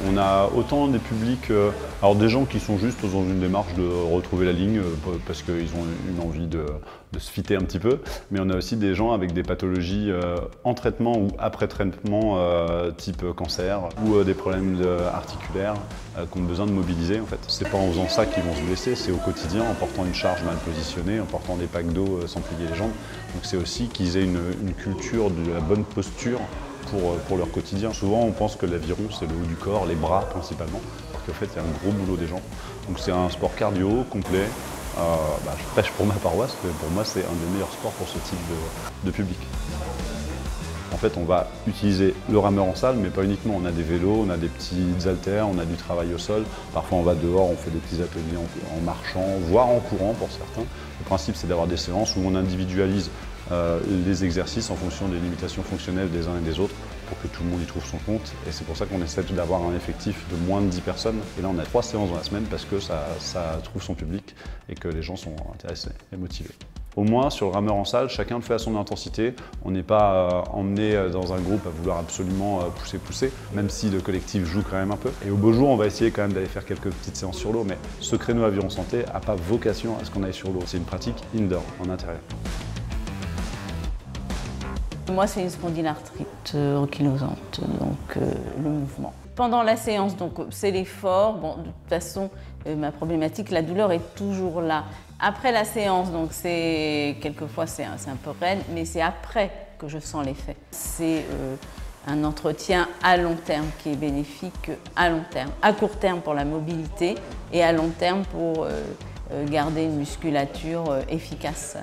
On a autant des publics, alors des gens qui sont juste dans une démarche de retrouver la ligne parce qu'ils ont une envie de se fitter un petit peu, mais on a aussi des gens avec des pathologies en traitement ou après traitement type cancer ou des problèmes articulaires qui ont besoin de mobiliser en fait. C'est pas en faisant ça qu'ils vont se blesser, c'est au quotidien en portant une charge mal positionnée, en portant des packs d'eau sans plier les jambes. Donc c'est aussi qu'ils aient une culture de la bonne posture pour leur quotidien. Souvent, on pense que l'aviron, c'est le haut du corps, les bras principalement, alors qu'en fait, il y a un gros boulot des jambes. Donc c'est un sport cardio, complet. Je prêche pour ma paroisse, mais pour moi, c'est un des meilleurs sports pour ce type de public. En fait, on va utiliser le rameur en salle, mais pas uniquement. On a des vélos, on a des petits haltères, on a du travail au sol. Parfois, on va dehors, on fait des petits ateliers en marchant, voire en courant pour certains. Le principe, c'est d'avoir des séances où on individualise les exercices en fonction des limitations fonctionnelles des uns et des autres pour que tout le monde y trouve son compte. Et c'est pour ça qu'on essaie d'avoir un effectif de moins de 10 personnes. Et là, on a 3 séances dans la semaine parce que ça trouve son public et que les gens sont intéressés et motivés. Au moins, sur le rameur en salle, chacun le fait à son intensité. On n'est pas emmené dans un groupe à vouloir absolument pousser, même si le collectif joue quand même un peu. Et au beau jour, on va essayer quand même d'aller faire quelques petites séances sur l'eau, mais ce créneau Aviron Santé n'a pas vocation à ce qu'on aille sur l'eau. C'est une pratique indoor, en intérieur. Moi, c'est une spondylarthrite ankylosante, donc le mouvement. Pendant la séance, donc c'est l'effort. Bon, de toute façon, ma problématique, la douleur est toujours là. Après la séance, donc quelquefois c'est un peu raide, mais c'est après que je sens l'effet. C'est un entretien à long terme qui est bénéfique à long terme, à court terme pour la mobilité et à long terme pour garder une musculature efficace.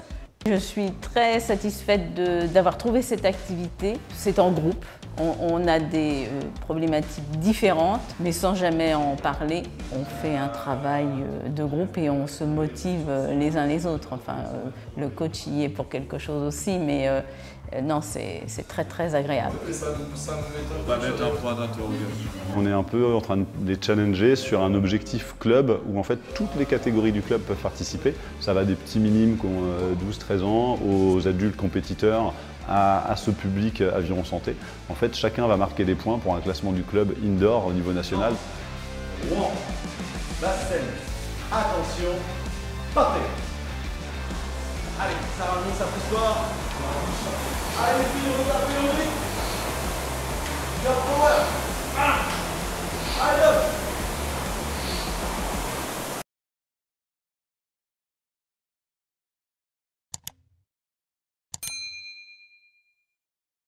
Je suis très satisfaite d'avoir trouvé cette activité. C'est en groupe. On a des problématiques différentes, mais sans jamais en parler. On fait un travail de groupe et on se motive les uns les autres. Enfin, le coach y est pour quelque chose aussi, mais non, c'est très très agréable. On va mettre un point d'interrogation. On est un peu en train de les challenger sur un objectif club où en fait toutes les catégories du club peuvent participer. Ça va des petits minimes qui ont 12-13 ans aux adultes compétiteurs, à ce public Aviron Santé. En fait, chacun va marquer des points pour un classement du club indoor au niveau national. Rouen, la scène, attention, partez. Allez, ça remonte, ça pousse fort. Allez les filles, on va taper au rythme. Power.